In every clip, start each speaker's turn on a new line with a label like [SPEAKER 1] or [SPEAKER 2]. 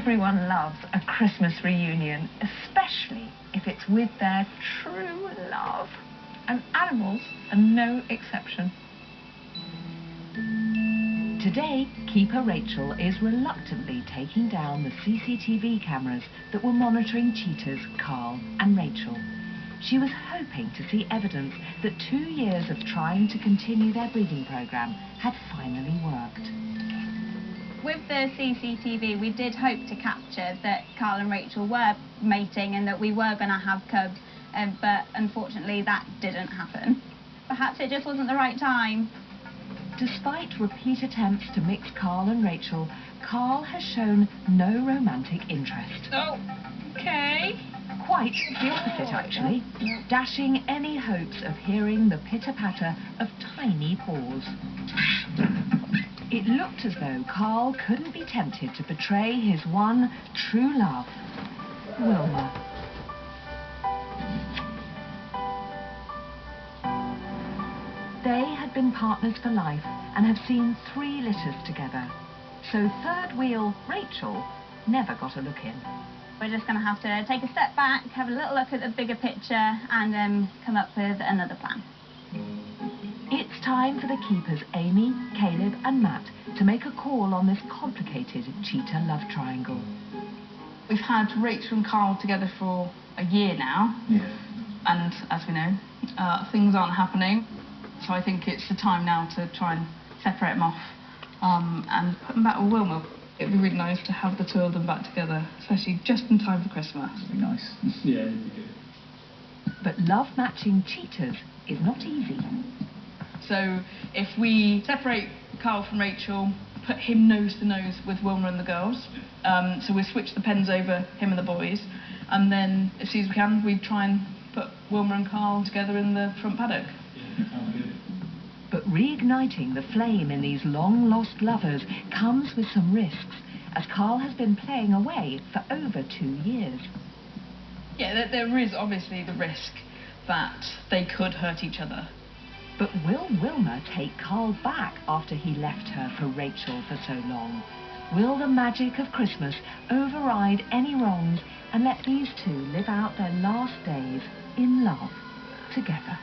[SPEAKER 1] Everyone loves a Christmas reunion, especially if it's with their true love. And animals are no exception.
[SPEAKER 2] Today, Keeper Rachel is reluctantly taking down the CCTV cameras that were monitoring cheetahs Carl and Rachel. She was hoping to see evidence that 2 years of trying to continue their breeding programme had finally worked.
[SPEAKER 3] With the CCTV, we did hope to capture that Carl and Rachel were mating and that we were going to have cubs, but unfortunately that didn't happen. Perhaps it just wasn't the right time.
[SPEAKER 2] Despite repeat attempts to mix Carl and Rachel, Carl has shown no romantic interest.
[SPEAKER 1] Oh, okay.
[SPEAKER 2] Quite the opposite, actually, dashing any hopes of hearing the pitter-patter of tiny paws. It looked as though Carl couldn't be tempted to betray his one true love, Wilma. They had been partners for life and have seen 3 litters together. So third wheel Rachel never got a look in.
[SPEAKER 3] We're just going to have to take a step back, have a little look at the bigger picture and come up with another plan.
[SPEAKER 2] It's time for the keepers Amy, Caleb and Matt to make a call on this complicated cheetah love triangle.
[SPEAKER 4] We've had Rachel and Carl together for a year now.
[SPEAKER 5] Yeah.
[SPEAKER 4] And as we know, things aren't happening. So I think it's the time now to try and separate them off and put them back with Wilma. It'd be really nice to have the 2 of them back together, especially just in time for Christmas.
[SPEAKER 5] It'd be nice. Yeah, it'd be good.
[SPEAKER 2] But love-matching cheetahs is not easy.
[SPEAKER 4] So if we separate Carl from Rachel, put him nose to nose with Wilma and the girls, so we switch the pens over, him and the boys, and then as soon as we can, we try and put Wilma and Carl together in the front paddock.
[SPEAKER 5] Yeah, sounds good.
[SPEAKER 2] But reigniting the flame in these long-lost lovers comes with some risks, as Carl has been playing away for over 2 years.
[SPEAKER 4] Yeah, there is obviously the risk that they could hurt each other.
[SPEAKER 2] But will Wilma take Carl back after he left her for Rachel for so long? Will the magic of Christmas override any wrongs and let these 2 live out their last days in love together?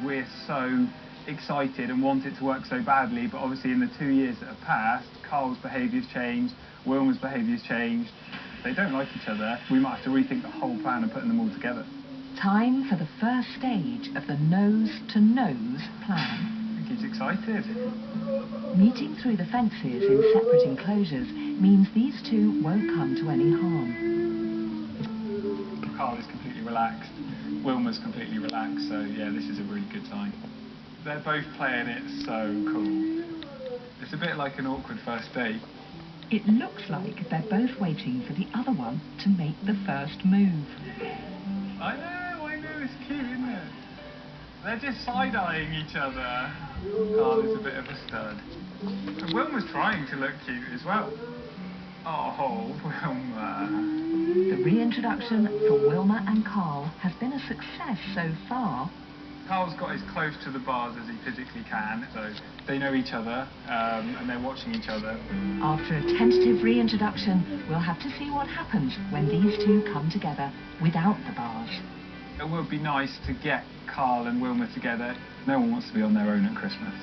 [SPEAKER 6] We're so excited and want it to work so badly, but obviously in the 2 years that have passed, Carl's behaviour's changed, Wilma's behaviour's changed. They don't like each other. We might have to rethink the whole plan of putting them all together.
[SPEAKER 2] Time for the first stage of the nose-to-nose plan.
[SPEAKER 6] I think he's excited.
[SPEAKER 2] Meeting through the fences in separate enclosures means these 2 won't come to any harm.
[SPEAKER 6] Carl is completely relaxed. Wilma's completely relaxed, so yeah, this is a really good sign. They're both playing it so cool. It's a bit like an awkward first date.
[SPEAKER 2] It looks like they're both waiting for the other one to make the first move.
[SPEAKER 6] I know, it's cute, isn't it? They're just side-eyeing each other. Carl is a bit of a stud. And Wilma's trying to look cute as well. Oh, Wilma.
[SPEAKER 2] The reintroduction for Wilma and Carl has been a success so far.
[SPEAKER 6] Carl's got as close to the bars as he physically can, so they know each other and they're watching each other.
[SPEAKER 2] After a tentative reintroduction, we'll have to see what happens when these 2 come together without the bars.
[SPEAKER 6] It would be nice to get Carl and Wilma together. No one wants to be on their own at Christmas.